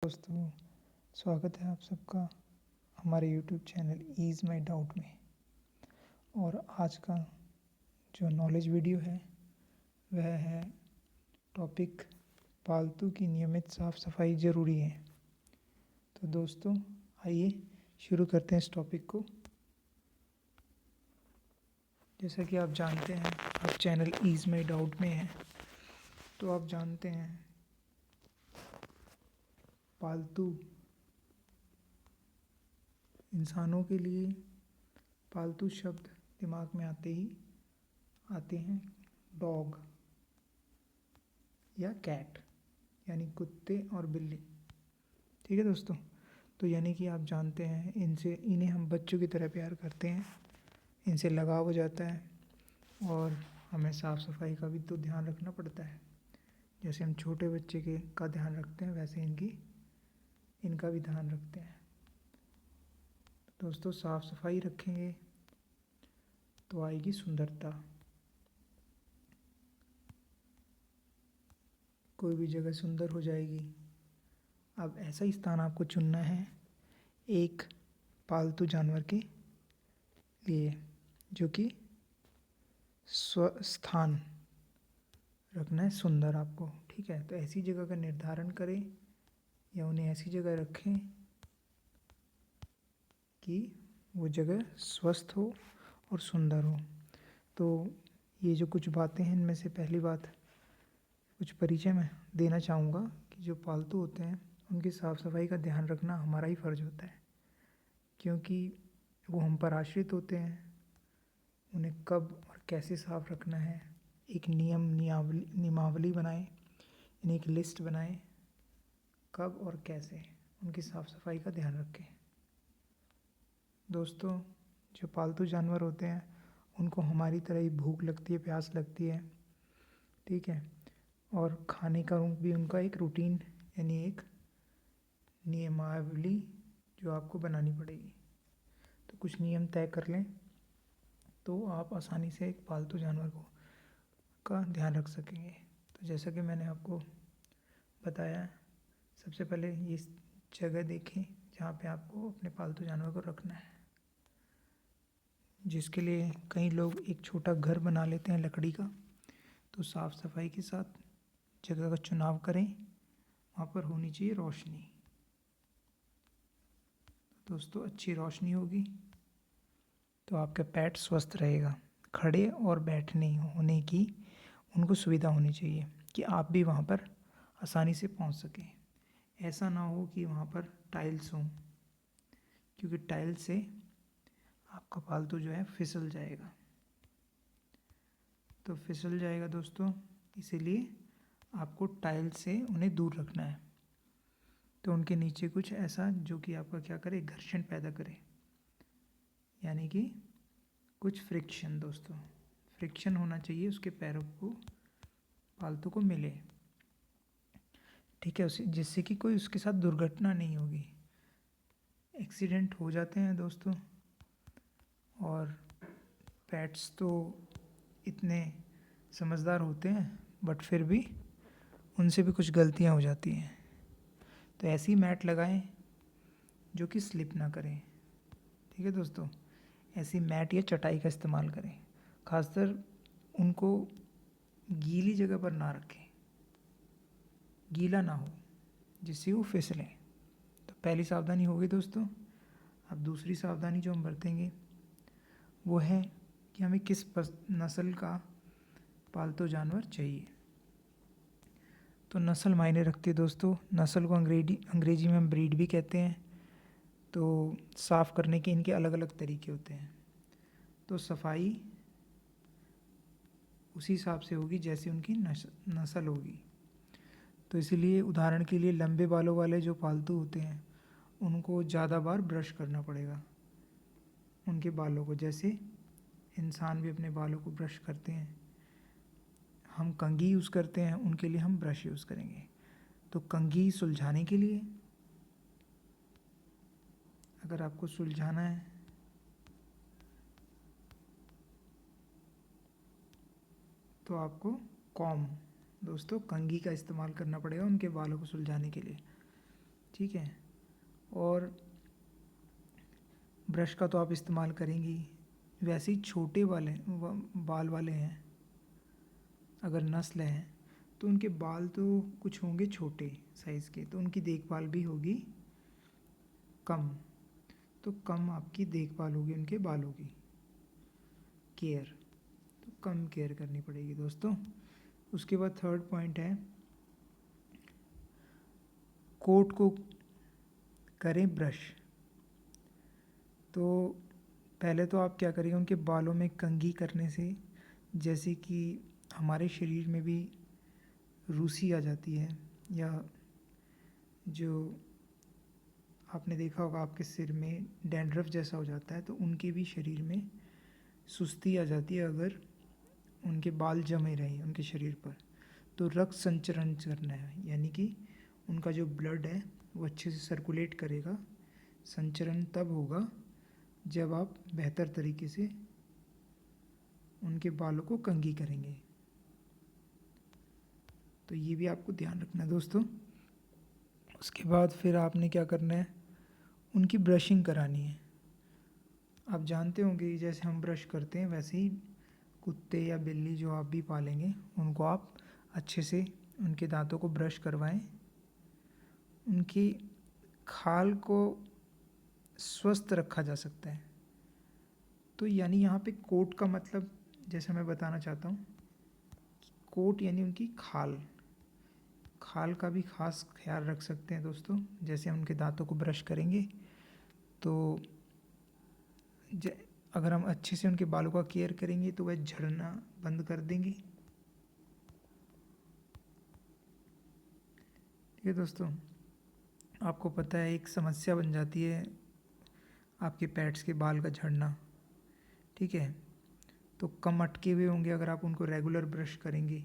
दोस्तों, स्वागत है आप सबका हमारे यूट्यूब चैनल ईज़ माई डाउट में। और आज का जो नॉलेज वीडियो है वह है टॉपिक पालतू की नियमित साफ सफाई ज़रूरी है। तो दोस्तों आइए शुरू करते हैं इस टॉपिक को। जैसा कि आप जानते हैं, आप चैनल ईज़ माई डाउट में हैं, तो आप जानते हैं पालतू इंसानों के लिए पालतू शब्द दिमाग में आते हैं डॉग या कैट, यानी कुत्ते और बिल्ली। ठीक है दोस्तों, तो यानी कि आप जानते हैं इन्हें हम बच्चों की तरह प्यार करते हैं, इनसे लगाव हो जाता है और हमें साफ़ सफाई का भी तो ध्यान रखना पड़ता है। जैसे हम छोटे बच्चे का ध्यान रखते हैं वैसे इनका भी ध्यान रखते हैं। दोस्तों साफ़ सफाई रखेंगे तो आएगी सुंदरता। कोई भी जगह सुंदर हो जाएगी। अब ऐसा ही स्थान आपको चुनना है एक पालतू जानवर के लिए, जो कि स्थान रखना है सुंदर आपको। ठीक है, तो ऐसी जगह का निर्धारण करें या उन्हें ऐसी जगह रखें कि वो जगह स्वस्थ हो और सुंदर हो। तो ये जो कुछ बातें हैं, इनमें से पहली बात कुछ परिचय मैं देना चाहूँगा कि जो पालतू होते हैं उनकी साफ़ सफाई का ध्यान रखना हमारा ही फ़र्ज़ होता है, क्योंकि वो हम पर आश्रित होते हैं। उन्हें कब और कैसे साफ़ रखना है, एक नियमावली बनाएं, यानी एक लिस्ट बनाएं, कब और कैसे उनकी साफ़ सफाई का ध्यान रखें। दोस्तों जो पालतू जानवर होते हैं उनको हमारी तरह ही भूख लगती है, प्यास लगती है। ठीक है, और खाने का भी उनका एक रूटीन यानी एक नियमावली जो आपको बनानी पड़ेगी। तो कुछ नियम तय कर लें तो आप आसानी से एक पालतू जानवर का ध्यान रख सकेंगे। तो जैसा कि मैंने आपको बताया, सबसे पहले ये जगह देखें जहाँ पे आपको अपने पालतू जानवर को रखना है, जिसके लिए कई लोग एक छोटा घर बना लेते हैं लकड़ी का। तो साफ़ सफाई के साथ जगह का चुनाव करें, वहाँ पर होनी चाहिए रोशनी। दोस्तों अच्छी रोशनी होगी तो आपका पेट स्वस्थ रहेगा। खड़े और बैठने होने की उनको सुविधा होनी चाहिए कि आप भी वहाँ पर आसानी से पहुँच सकें। ऐसा ना हो कि वहाँ पर टाइल्स हों, क्योंकि टाइल्स से आपका पालतू जो है फिसल जाएगा। तो फिसल जाएगा दोस्तों, इसीलिए आपको टाइल्स से उन्हें दूर रखना है। तो उनके नीचे कुछ ऐसा जो कि आपका क्या करे, घर्षण पैदा करे, यानी कि कुछ फ्रिक्शन। दोस्तों फ्रिक्शन होना चाहिए, उसके पैरों को पालतू को मिले। ठीक है, उसे जिससे कि कोई उसके साथ दुर्घटना नहीं होगी। एक्सीडेंट हो जाते हैं दोस्तों, और पेट्स तो इतने समझदार होते हैं बट फिर भी उनसे भी कुछ गलतियां हो जाती हैं। तो ऐसी मैट लगाएं जो कि स्लिप ना करें। ठीक है दोस्तों, ऐसी मैट या चटाई का इस्तेमाल करें। खासकर उनको गीली जगह पर ना रखें, गीला ना हो जिससे वो फिसलें। तो पहली सावधानी होगी दोस्तों। अब दूसरी सावधानी जो हम बरतेंगे वो है कि हमें किस नस्ल का पालतू जानवर चाहिए। तो नस्ल मायने रखती है दोस्तों। नस्ल को अंग्रेजी में हम ब्रीड भी कहते हैं। तो साफ़ करने के इनके अलग अलग तरीके होते हैं। तो सफाई उसी हिसाब से होगी जैसे उनकी नस्ल होगी। तो इसीलिए उदाहरण के लिए लंबे बालों वाले जो पालतू होते हैं उनको ज़्यादा बार ब्रश करना पड़ेगा उनके बालों को, जैसे इंसान भी अपने बालों को ब्रश करते हैं। हम कंघी यूज़ करते हैं, उनके लिए हम ब्रश यूज़ करेंगे। तो कंघी सुलझाने के लिए, अगर आपको सुलझाना है तो आपको दोस्तों कंघी का इस्तेमाल करना पड़ेगा उनके बालों को सुलझाने के लिए। ठीक है। और ब्रश का तो आप इस्तेमाल करेंगी, वैसे ही छोटे वाले बाल वाले हैं अगर नस्ल हैं तो उनके बाल तो कुछ होंगे छोटे साइज़ के, तो उनकी देखभाल भी होगी कम। तो कम आपकी देखभाल होगी उनके बालों की, केयर, तो कम केयर करनी पड़ेगी दोस्तों। उसके बाद थर्ड पॉइंट है, कोट को करें ब्रश। तो पहले तो आप क्या करिए, उनके बालों में कंघी करने से, जैसे कि हमारे शरीर में भी रूसी आ जाती है, या जो आपने देखा होगा आपके सिर में डैंड्रफ जैसा हो जाता है, तो उनके भी शरीर में सुस्ती आ जाती है अगर उनके बाल जमे रहें उनके शरीर पर। तो रक्त संचरण करना है, यानी कि उनका जो ब्लड है वो अच्छे से सर्कुलेट करेगा। संचरण तब होगा जब आप बेहतर तरीके से उनके बालों को कंघी करेंगे। तो ये भी आपको ध्यान रखना है दोस्तों। उसके बाद फिर आपने क्या करना है, उनकी ब्रशिंग करानी है। आप जानते होंगे कि जैसे हम ब्रश करते हैं वैसे ही कुत्ते या बिल्ली जो आप भी पालेंगे उनको आप अच्छे से उनके दांतों को ब्रश करवाएं। उनकी खाल को स्वस्थ रखा जा सकता है। तो यानी यहाँ पे कोट का मतलब, जैसे मैं बताना चाहता हूँ, कोट यानी उनकी खाल, खाल का भी खास ख्याल रख सकते हैं दोस्तों। जैसे हम उनके दांतों को ब्रश करेंगे तो अगर हम अच्छे से उनके बालों का केयर करेंगे तो वह झड़ना बंद कर देंगे। ठीक है दोस्तों, आपको पता है एक समस्या बन जाती है आपके पेट्स के बाल का झड़ना। ठीक है, तो कम अटके हुए होंगे अगर आप उनको रेगुलर ब्रश करेंगे।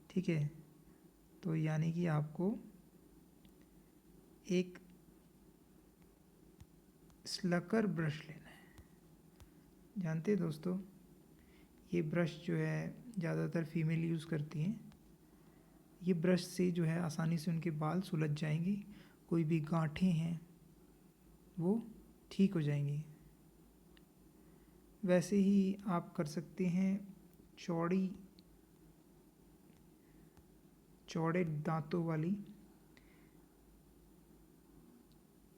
ठीक है, तो यानी कि आपको एक स्लकर ब्रश लेना है। जानते हैं दोस्तों, ये ब्रश जो है ज़्यादातर फीमेल यूज़ करती हैं। ये ब्रश से जो है आसानी से उनके बाल सुलझ जाएंगे, कोई भी गांठें हैं वो ठीक हो जाएंगी। वैसे ही आप कर सकते हैं चौड़े दांतों वाली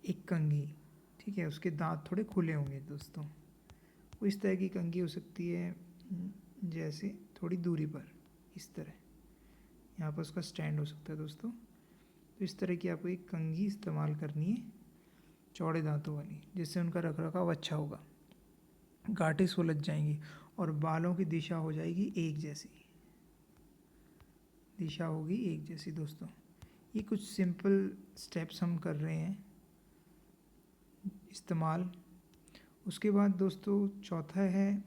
एक कंघी। ठीक है, उसके दांत थोड़े खुले होंगे दोस्तों। वो इस तरह की कंघी हो सकती है, जैसे थोड़ी दूरी पर इस तरह, यहाँ पर उसका स्टैंड हो सकता है दोस्तों। तो इस तरह की आपको एक कंघी इस्तेमाल करनी है चौड़े दांतों वाली, जिससे उनका रखरखाव अच्छा होगा, गांठें सुलझ जाएंगी और बालों की दिशा हो जाएगी एक जैसी, दिशा होगी एक जैसी दोस्तों। ये कुछ सिंपल स्टेप्स हम कर रहे हैं इस्तेमाल। उसके बाद दोस्तों चौथा है,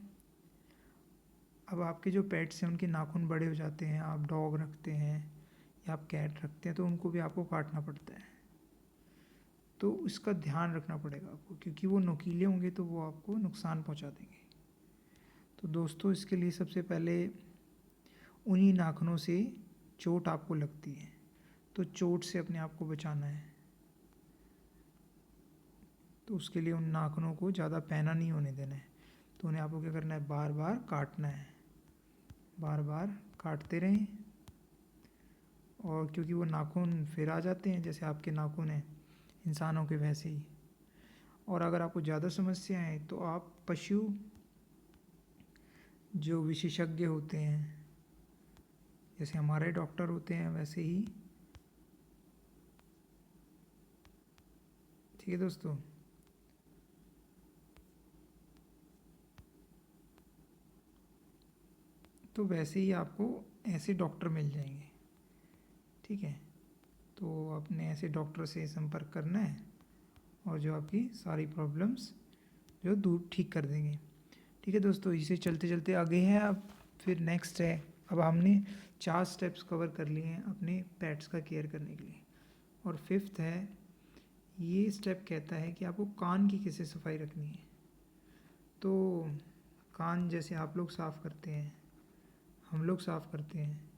अब आपके जो पेट्स हैं उनके नाखून बड़े हो जाते हैं, आप डॉग रखते हैं या आप कैट रखते हैं, तो उनको भी आपको काटना पड़ता है। तो इसका ध्यान रखना पड़ेगा आपको, क्योंकि वो नुकीले होंगे तो वो आपको नुकसान पहुंचा देंगे। तो दोस्तों इसके लिए सबसे पहले उन्हीं नाखूनों से चोट आपको लगती है, तो चोट से अपने आप को बचाना है। तो उसके लिए उन नाखूनों को ज़्यादा पैना नहीं होने देना है। तो उन्हें आपको क्या करना है, बार बार काटना है, बार बार काटते रहें। और क्योंकि वो नाखून फिर आ जाते हैं, जैसे आपके नाखून हैं इंसानों के वैसे ही। और अगर आपको ज़्यादा समस्या है तो आप पशु जो विशेषज्ञ होते हैं, जैसे हमारे डॉक्टर होते हैं वैसे ही। ठीक है दोस्तों, तो वैसे ही आपको ऐसे डॉक्टर मिल जाएंगे। ठीक है, तो अपने ऐसे डॉक्टर से संपर्क करना है और जो आपकी सारी प्रॉब्लम्स जो दूर ठीक कर देंगे। ठीक है दोस्तों, इसे चलते चलते आगे हैं। अब फिर नेक्स्ट है, अब हमने 4 स्टेप्स कवर कर लिए हैं अपने पेट्स का केयर करने के लिए। और फिफ्थ है, ये स्टेप कहता है कि आपको कान की कैसे सफाई रखनी है। तो कान जैसे आप लोग साफ़ करते हैं, हम लोग साफ़ करते हैं,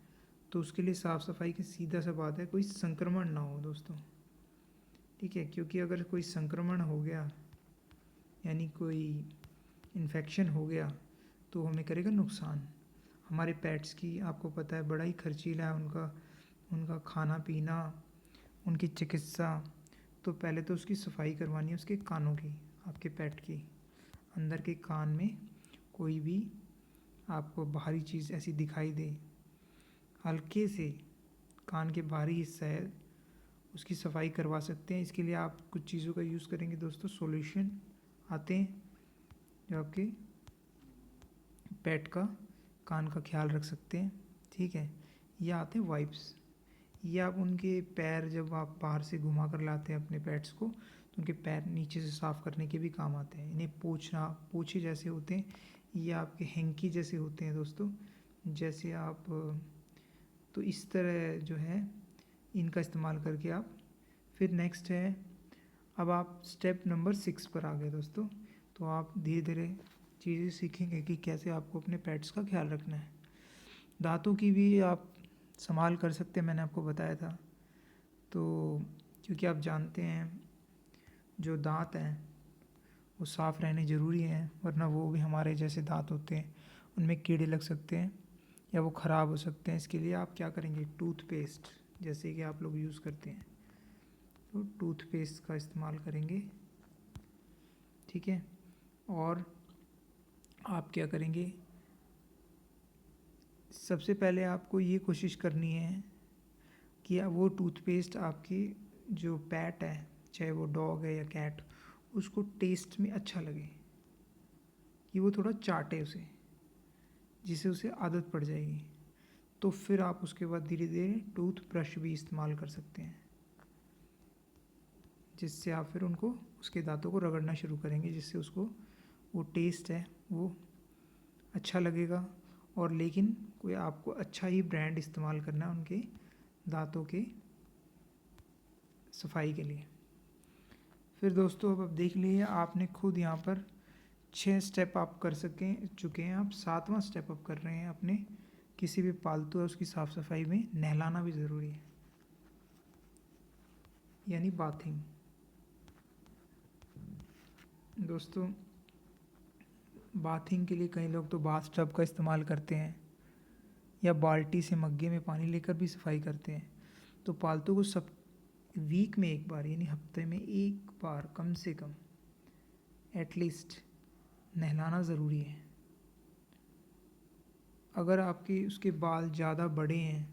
तो उसके लिए साफ़ सफाई की सीधा सा बात है, कोई संक्रमण ना हो दोस्तों। ठीक है, क्योंकि अगर कोई संक्रमण हो गया यानी कोई इन्फेक्शन हो गया तो हमें करेगा नुकसान। हमारे पेट्स की आपको पता है बड़ा ही खर्चीला है उनका उनका खाना पीना, उनकी चिकित्सा। तो पहले तो उसकी सफाई करवानी है उसके कानों की, आपके पेट की। अंदर के कान में कोई भी आपको बाहरी चीज़ ऐसी दिखाई दे, हल्के से कान के बाहरी हिस्सा है उसकी सफाई करवा सकते हैं। इसके लिए आप कुछ चीज़ों का यूज़ करेंगे दोस्तों। सॉल्यूशन आते हैं जो आपके पेट का कान का ख्याल रख सकते हैं, ठीक है। ये आते हैं वाइप्स। ये आप उनके पैर जब आप बाहर से घुमा कर लाते हैं अपने पेट्स को तो उनके पैर नीचे से साफ़ करने के भी काम आते हैं। इन्हें पोछे जैसे होते हैं, ये आपके हैंकी जैसे होते हैं दोस्तों। जैसे आप तो इस तरह जो है इनका इस्तेमाल करके आप फिर नेक्स्ट है, अब आप स्टेप नंबर 6 पर आ गए दोस्तों। तो आप धीरे धीरे चीज़ें सीखेंगे कि कैसे आपको अपने पेट्स का ख्याल रखना है। दांतों की भी आप संभाल कर सकते हैं, मैंने आपको बताया था। तो क्योंकि आप जानते हैं जो दांत हैं वो साफ़ रहने ज़रूरी हैं, वरना वो भी हमारे जैसे दांत होते हैं उनमें कीड़े लग सकते हैं या वो ख़राब हो सकते हैं। इसके लिए आप क्या करेंगे, टूथपेस्ट जैसे कि आप लोग यूज़ करते हैं तो टूथपेस्ट का इस्तेमाल करेंगे, ठीक है। और आप क्या करेंगे, सबसे पहले आपको ये कोशिश करनी है कि वो टूथपेस्ट आपकी जो पेट है, चाहे वो डॉग है या कैट, उसको टेस्ट में अच्छा लगे, कि वो थोड़ा चाटे उसे, जिससे उसे आदत पड़ जाएगी। तो फिर आप उसके बाद धीरे धीरे टूथ ब्रश भी इस्तेमाल कर सकते हैं, जिससे आप फिर उनको उसके दांतों को रगड़ना शुरू करेंगे, जिससे उसको वो टेस्ट है वो अच्छा लगेगा। और लेकिन कोई आपको अच्छा ही ब्रांड इस्तेमाल करना है उनके दांतों के सफाई के लिए। फिर दोस्तों अब देख लीजिए आपने खुद यहाँ पर 6 स्टेप आप कर चुके हैं। आप 7वां स्टेप अप कर रहे हैं अपने किसी भी पालतू है उसकी साफ़ सफाई में। नहलाना भी ज़रूरी है, यानी बाथिंग। दोस्तों बाथिंग के लिए कई लोग तो बाथ टब का इस्तेमाल करते हैं या बाल्टी से मग्गे में पानी लेकर भी सफाई करते हैं। तो पालतू को सब वीक में एक बार यानी हफ्ते में एक बार कम से कम एटलीस्ट नहलाना ज़रूरी है। अगर आपके उसके बाल ज़्यादा बड़े हैं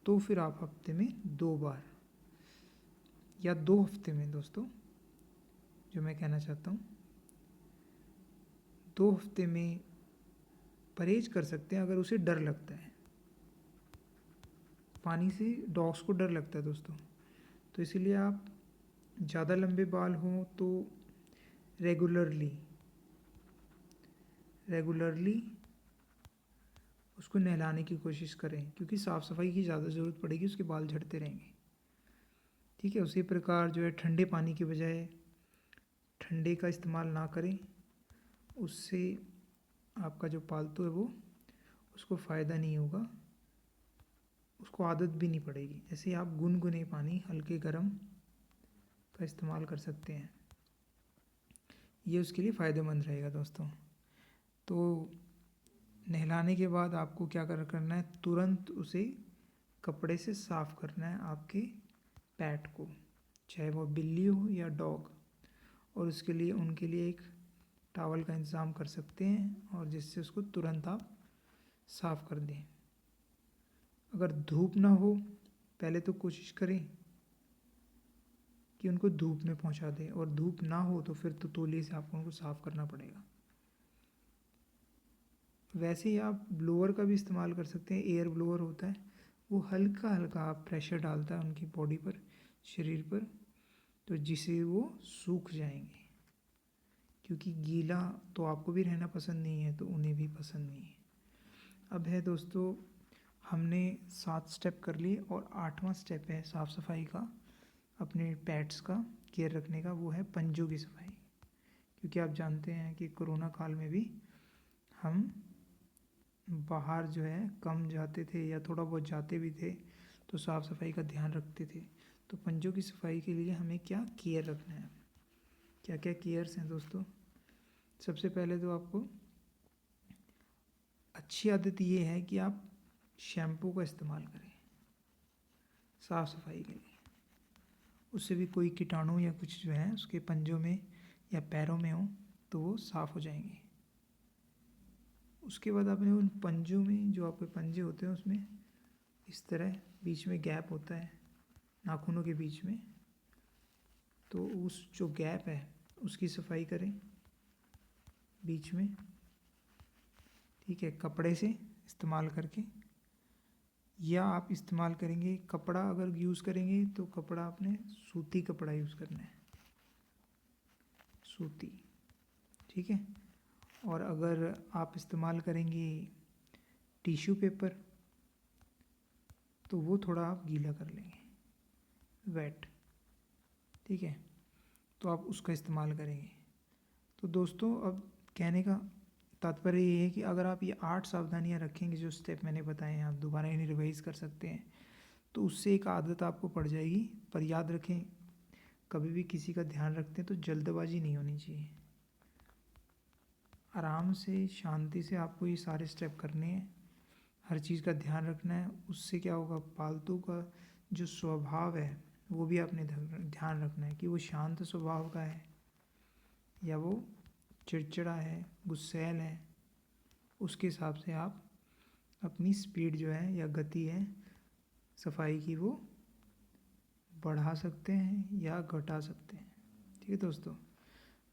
तो फिर आप हफ्ते में 2 बार या 2 हफ्ते में, दोस्तों जो मैं कहना चाहता हूँ 2 हफ्ते में परहेज कर सकते हैं। अगर उसे डर लगता है पानी से, डॉग्स को डर लगता है दोस्तों, तो इसीलिए आप ज़्यादा लंबे बाल हों तो रेगुलरली उसको नहलाने की कोशिश करें, क्योंकि साफ़ सफाई की ज़्यादा ज़रूरत पड़ेगी, उसके बाल झड़ते रहेंगे, ठीक है। उसी प्रकार जो है ठंडे पानी की बजाय ठंडे का इस्तेमाल ना करें, उससे आपका जो पालतू है वो उसको फ़ायदा नहीं होगा, उसको आदत भी नहीं पड़ेगी। ऐसे ही आप गुनगुने पानी हल्के गर्म का इस्तेमाल कर सकते हैं, ये उसके लिए फ़ायदेमंद रहेगा दोस्तों। तो नहलाने के बाद आपको क्या करना है, तुरंत उसे कपड़े से साफ़ करना है आपके पेट को, चाहे वो बिल्ली हो या डॉग। और उसके लिए उनके लिए एक टॉवल का इंतज़ाम कर सकते हैं और जिससे उसको तुरंत आप साफ़ कर दें। अगर धूप ना हो, पहले तो कोशिश करें कि उनको धूप में पहुंचा दें, और धूप ना हो तो फिर तो तौलिए से आपको उनको साफ़ करना पड़ेगा। वैसे ही आप ब्लोअर का भी इस्तेमाल कर सकते हैं, एयर ब्लोअर होता है, वो हल्का हल्का आप प्रेशर डालता है उनकी बॉडी पर, शरीर पर, तो जिससे वो सूख जाएंगे। क्योंकि गीला तो आपको भी रहना पसंद नहीं है, तो उन्हें भी पसंद नहीं है। अब है दोस्तों, हमने 7 स्टेप कर लिए और 8वां स्टेप है साफ़ सफाई का, अपने पेट्स का केयर रखने का, वो है पंजों की सफाई। क्योंकि आप जानते हैं कि कोरोना काल में भी हम बाहर जो है कम जाते थे या थोड़ा बहुत जाते भी थे तो साफ़ सफाई का ध्यान रखते थे। तो पंजों की सफाई के लिए हमें क्या केयर रखना है, क्या क्या केयर्स हैं दोस्तों। सबसे पहले तो आपको अच्छी आदत ये है कि आप शैम्पू का इस्तेमाल करें साफ़ सफाई के लिए। उससे भी कोई कीटाणु या कुछ जो है उसके पंजों में या पैरों में हो तो वो साफ़ हो जाएंगे। उसके बाद आपने उन पंजों में, जो आपके पंजे होते हैं उसमें इस तरह बीच में गैप होता है नाखूनों के बीच में, तो उस जो गैप है उसकी सफाई करें बीच में, ठीक है, कपड़े से इस्तेमाल करके। या आप इस्तेमाल करेंगे कपड़ा, अगर यूज़ करेंगे तो कपड़ा आपने सूती कपड़ा यूज़ करना है, सूती, ठीक है। और अगर आप इस्तेमाल करेंगे टिश्यू पेपर तो वो थोड़ा आप गीला कर लेंगे, वेट, ठीक है, तो आप उसका इस्तेमाल करेंगे। तो दोस्तों अब कहने का तात्पर्य ये है कि अगर आप ये 8 सावधानियां रखेंगे, जो स्टेप मैंने बताए हैं, आप दोबारा इन्हें रिवाइज कर सकते हैं, तो उससे एक आदत आपको पड़ जाएगी। पर याद रखें, कभी भी किसी का ध्यान रखते हैं तो जल्दबाजी नहीं होनी चाहिए, आराम से शांति से आपको ये सारे स्टेप करने हैं, हर चीज़ का ध्यान रखना है। उससे क्या होगा, पालतू का जो स्वभाव है वो भी आपने ध्यान रखना है कि वो शांत स्वभाव का है या वो चिड़चिड़ा है, गुस्सैल है। उसके हिसाब से आप अपनी स्पीड जो है या गति है सफाई की वो बढ़ा सकते हैं या घटा सकते हैं, ठीक है दोस्तों।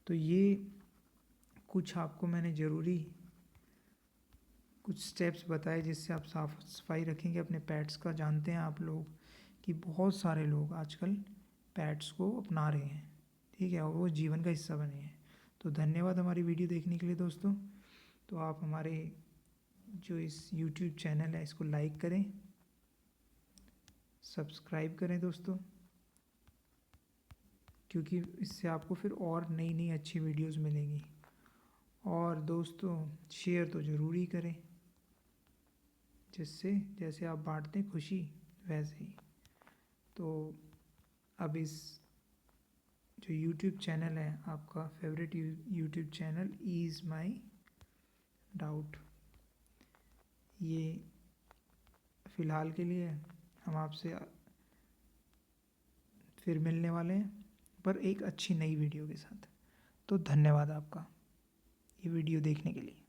तो ये कुछ आपको मैंने ज़रूरी कुछ स्टेप्स बताए जिससे आप साफ सफाई रखेंगे अपने पेट्स का। जानते हैं आप लोग कि बहुत सारे लोग आजकल पेट्स को अपना रहे हैं, ठीक है, और वो जीवन का हिस्सा बने हैं। तो धन्यवाद हमारी वीडियो देखने के लिए दोस्तों। तो आप हमारे जो इस यूट्यूब चैनल है इसको लाइक करें, सब्सक्राइब करें दोस्तों, क्योंकि इससे आपको फिर और नई नई अच्छी वीडियोस मिलेंगी। और दोस्तों शेयर तो ज़रूर ही करें, जिससे जैसे आप बांटते हैं खुशी वैसे ही। तो अब इस जो यूट्यूब चैनल है आपका favourite YouTube channel is my doubt, ये फ़िलहाल के लिए हम आपसे फिर मिलने वाले हैं, पर एक अच्छी नई वीडियो के साथ। तो धन्यवाद आपका ये वीडियो देखने के लिए।